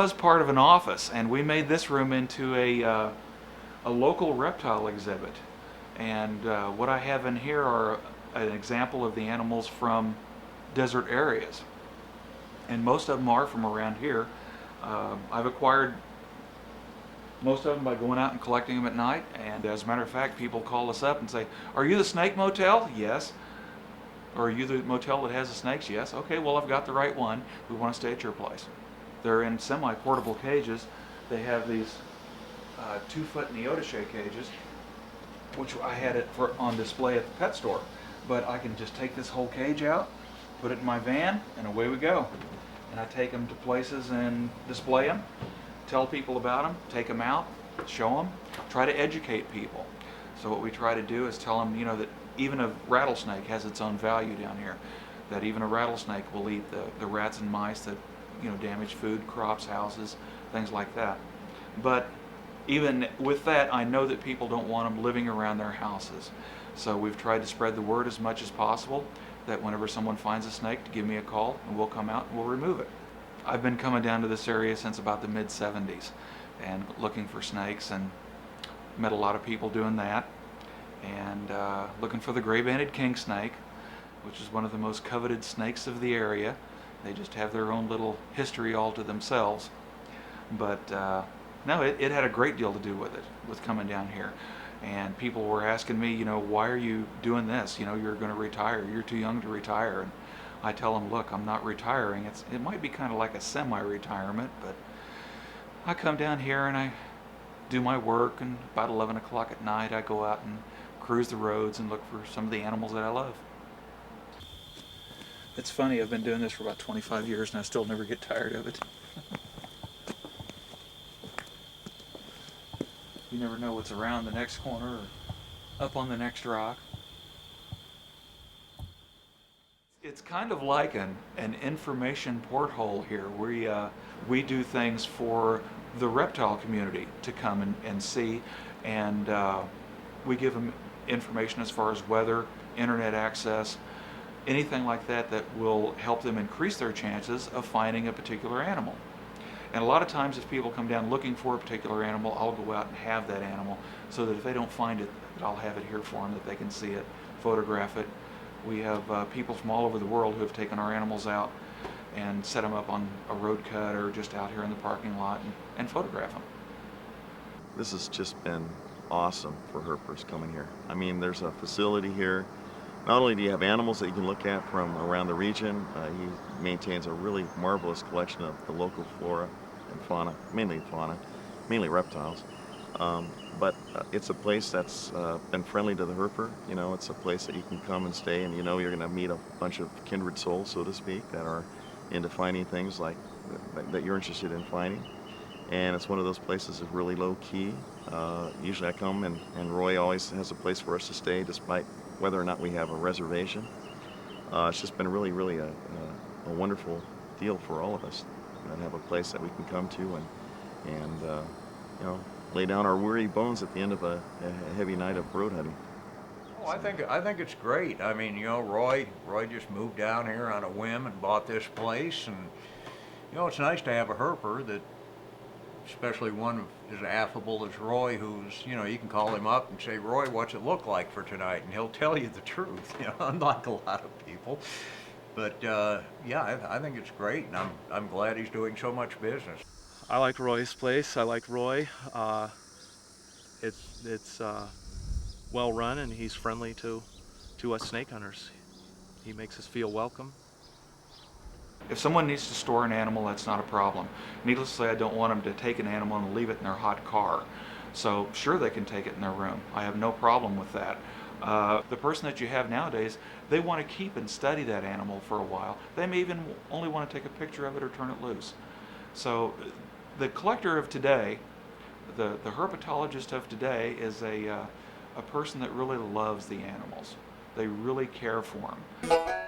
was part of an office, and we made this room into a local reptile exhibit. And what I have in here are an example of the animals from desert areas. And most of them are from around here. I've acquired most of them by going out and collecting them at night. And as a matter of fact, people call us up and say, "Are you the snake motel?" "Yes." "Or are you the motel that has the snakes?" "Yes." "Okay, well, I've got the right one. We want to stay at your place." They're in semi-portable cages. They have these 2-foot Neotiche cages, which I had it on display at the pet store. But I can just take this whole cage out, put it in my van, and away we go. And I take them to places and display them, tell people about them, take them out, show them, try to educate people. So what we try to do is tell them, that even a rattlesnake has its own value down here. That even a rattlesnake will eat the rats and mice that, damage food, crops, houses, things like that. But even with that, I know that people don't want them living around their houses. So we've tried to spread the word as much as possible that whenever someone finds a snake, to give me a call and we'll come out and we'll remove it. I've been coming down to this area since about the mid-70s and looking for snakes, and met a lot of people doing that, and looking for the gray-banded king snake, which is one of the most coveted snakes of the area. They just have their own little history all to themselves. But no, it had a great deal to do with coming down here. And people were asking me, "Why are you doing this? You're going to retire. You're too young to retire." And I tell them, "Look, I'm not retiring. It might be kind of like a semi-retirement, but I come down here and I do my work, and about 11 o'clock at night I go out and cruise the roads and look for some of the animals that I love." It's funny, I've been doing this for about 25 years and I still never get tired of it. You never know what's around the next corner or up on the next rock. It's kind of like an information porthole here. We do things for the reptile community to come and see, and we give them information as far as weather, internet access, anything like that that will help them increase their chances of finding a particular animal. And a lot of times if people come down looking for a particular animal, I'll go out and have that animal, so that if they don't find it, that I'll have it here for them, that they can see it, photograph it. We have people from all over the world who have taken our animals out and set them up on a road cut or just out here in the parking lot and photograph them. This has just been awesome for herpers coming here. I mean, there's a facility here. Not only do you have animals that you can look at from around the region, he maintains a really marvelous collection of the local flora and fauna, mainly reptiles. But it's a place that's been friendly to the herper. It's a place that you can come and stay, and you're going to meet a bunch of kindred souls, so to speak, that are into finding things like that you're interested in finding. And it's one of those places that's really low key. Usually I come and Roy always has a place for us to stay, despite whether or not we have a reservation. It's just been really, really a wonderful deal for all of us, and have a place that we can come to and lay down our weary bones at the end of a heavy night of road hunting. Oh, I think it's great. I mean, Roy just moved down here on a whim and bought this place, and it's nice to have a herper that, especially one as affable as Roy, who's, you can call him up and say, "Roy, what's it look like for tonight?" And he'll tell you the truth, unlike a lot of people. But yeah, I think it's great, and I'm glad he's doing so much business. I like Roy's place. I like Roy. It's well run, and he's friendly to us snake hunters. He makes us feel welcome. If someone needs to store an animal, that's not a problem. Needless to say, I don't want them to take an animal and leave it in their hot car. So sure, they can take it in their room. I have no problem with that. The person that you have nowadays, they want to keep and study that animal for a while. They may even only want to take a picture of it or turn it loose. So the collector of today, the herpetologist of today, is a person that really loves the animals. They really care for them.